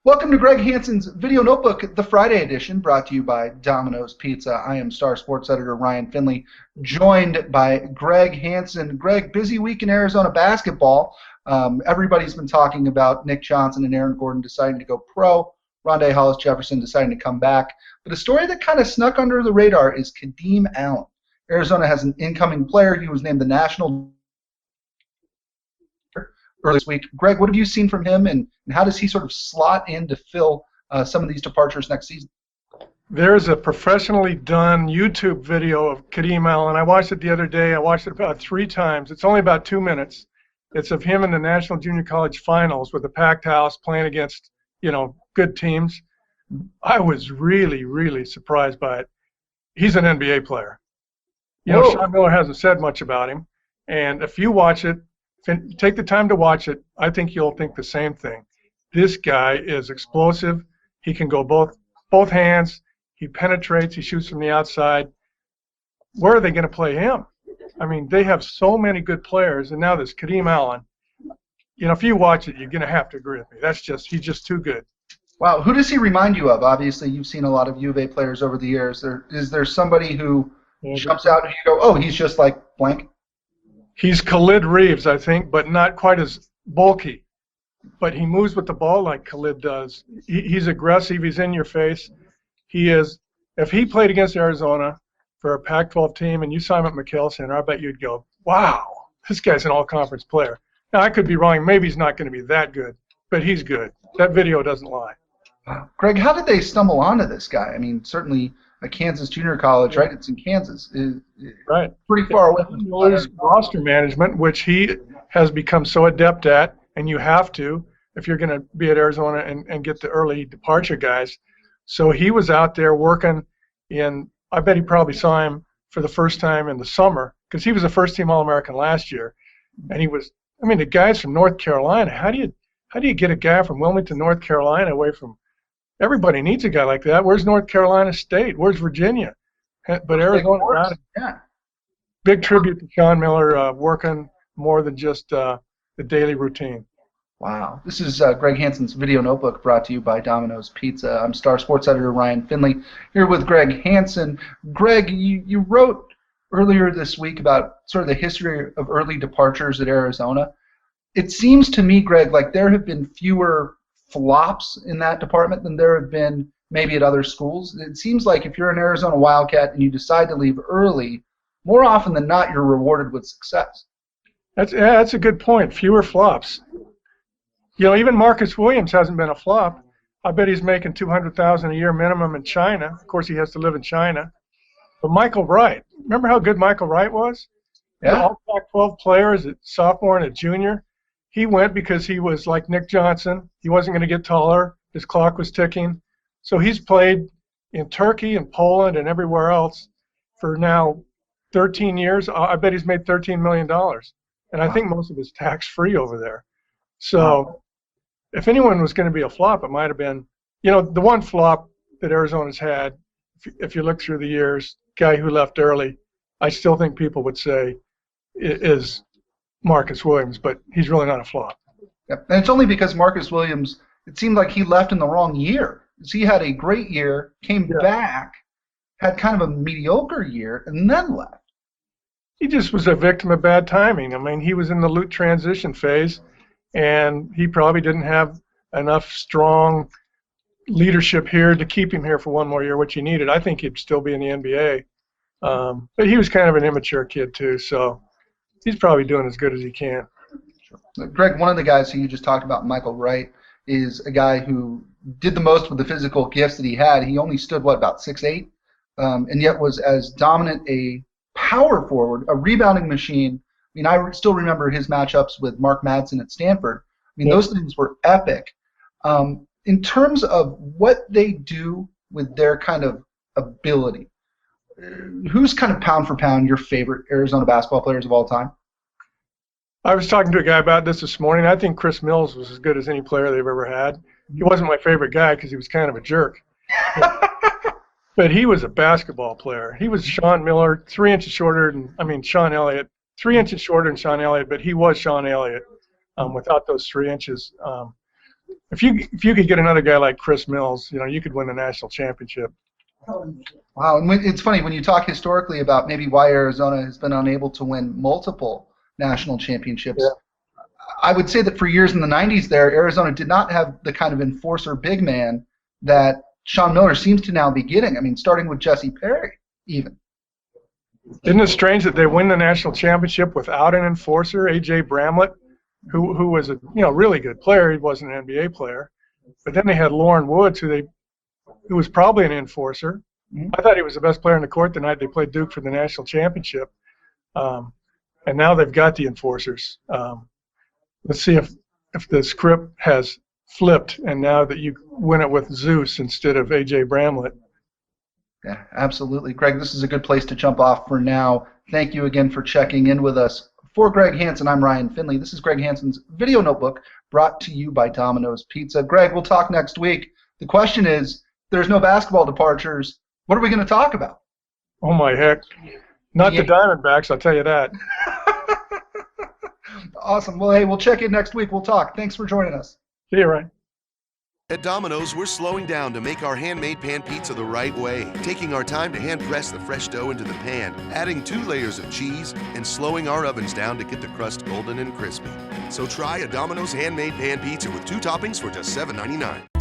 Welcome to Greg Hansen's Video Notebook, the Friday edition, brought to you by Domino's Pizza. I am Star Sports Editor Ryan Finley, joined by Greg Hansen. Greg, busy week in Arizona basketball. Everybody's been talking about Nick Johnson and Aaron Gordon deciding to go pro, Rondé Hollis-Jefferson deciding to come back. But a story that kind of snuck under the radar is Kadeem Allen. Arizona has an incoming player. He was named the national early this week. Greg, what have you seen from him, and how does he sort of slot in to fill some of these departures next season? There's a professionally done YouTube video of Kadeem Allen. I watched it the other day. I watched it about 3 times. It's only about 2 minutes. It's of him in the National Junior College Finals with a packed house playing against, good teams. I was really, really surprised by it. He's an NBA player. Sean Miller hasn't said much about him. And if you watch it, take the time to watch it, I think you'll think the same thing. This guy is explosive. He can go both hands. He penetrates. He shoots from the outside. Where are they going to play him? I mean, they have so many good players, and now this Kadeem Allen. If you watch it, you're going to have to agree with me. He's just too good. Wow, who does he remind you of? Obviously, you've seen a lot of U of A players over the years. Is there somebody who jumps out and you go, oh, he's just like blank? He's Khalid Reeves, I think, but not quite as bulky. But he moves with the ball like Khalid does. He's aggressive. He's in your face. He is. If he played against Arizona for a Pac-12 team and you saw him at McKale Center, I bet you'd go, wow, this guy's an all-conference player. Now, I could be wrong. Maybe he's not going to be that good, but he's good. That video doesn't lie. Greg, how did they stumble onto this guy? I mean, certainly a Kansas junior college, right? It's in Kansas. Right. Pretty far away from Miller's roster management, which he has become so adept at, and you have to if you're going to be at Arizona and get the early departure guys. So he was out there working I bet he probably saw him for the first time in the summer because he was a first-team All-American last year. And he was, the guy's from North Carolina. How do you get a guy from Wilmington, North Carolina away from everybody needs a guy like that. Where's North Carolina State? Where's Virginia? But Arizona got it. Yeah. Big tribute to Sean Miller working more than just the daily routine. Wow. This is Greg Hansen's Video Notebook, brought to you by Domino's Pizza. I'm Star Sports Editor Ryan Finley, here with Greg Hansen. Greg, you wrote earlier this week about sort of the history of early departures at Arizona. It seems to me, Greg, like there have been fewer flops in that department than there have been maybe at other schools. It seems like if you're an Arizona Wildcat and you decide to leave early, more often than not you're rewarded with success. That's a good point. Fewer flops. Even Marcus Williams hasn't been a flop. I bet he's making $200,000 a year minimum in China. Of course, he has to live in China. But Michael Wright, remember how good Michael Wright was? Yeah. All Pac-12 players, a sophomore and a junior. He went because he was like Nick Johnson. He wasn't going to get taller. His clock was ticking. So he's played in Turkey and Poland and everywhere else for now 13 years. I bet he's made $13 million. And I think most of it's tax-free over there. So if anyone was going to be a flop, it might have been, the one flop that Arizona's had, if you look through the years, guy who left early, I still think people would say is Marcus Williams, but he's really not a flop. Yep. And it's only because Marcus Williams, it seemed like he left in the wrong year. He had a great year, came back, had kind of a mediocre year, and then left. He just was a victim of bad timing. He was in the Lute transition phase, and he probably didn't have enough strong leadership here to keep him here for one more year, which he needed. I think he'd still be in the NBA. But he was kind of an immature kid, too, so he's probably doing as good as he can. Greg, one of the guys who you just talked about, Michael Wright, is a guy who did the most with the physical gifts that he had. He only stood, about 6'8", and yet was as dominant a power forward, a rebounding machine. I still remember his matchups with Mark Madsen at Stanford. Those things were epic. In terms of what they do with their kind of ability, who's kind of pound for pound your favorite Arizona basketball players of all time? I was talking to a guy about this morning. I think Chris Mills was as good as any player they've ever had. He wasn't my favorite guy because he was kind of a jerk. But he was a basketball player. He was Sean Miller, 3 inches shorter than, Sean Elliott, 3 inches shorter than Sean Elliott, but he was Sean Elliott without those 3 inches. if you could get another guy like Chris Mills, you could win the national championship. Wow, and it's funny when you talk historically about maybe why Arizona has been unable to win multiple national championships. Yeah. I would say that for years in the 90s there, Arizona did not have the kind of enforcer big man that Sean Miller seems to now be getting. I mean, starting with Jesse Perry, even. Isn't it strange that they win the national championship without an enforcer, A.J. Bramlett, who was a really good player. He wasn't an NBA player. But then they had Lauren Woods, who was probably an enforcer. Mm-hmm. I thought he was the best player on the court the night they played Duke for the national championship. And now they've got the enforcers. Let's see if the script has flipped, and now that you win it with Zeus instead of A.J. Bramlett. Yeah, absolutely. Greg, this is a good place to jump off for now. Thank you again for checking in with us. For Greg Hansen, I'm Ryan Finley. This is Greg Hansen's Video Notebook, brought to you by Domino's Pizza. Greg, we'll talk next week. The question is, there's no basketball departures. What are we going to talk about? Oh, my heck. Not the Diamondbacks, I'll tell you that. Awesome. Well, hey, we'll check in next week. We'll talk. Thanks for joining us. See you, Ryan. At Domino's, we're slowing down to make our handmade pan pizza the right way, taking our time to hand press the fresh dough into the pan, adding 2 layers of cheese, and slowing our ovens down to get the crust golden and crispy. So try a Domino's handmade pan pizza with 2 toppings for just $7.99.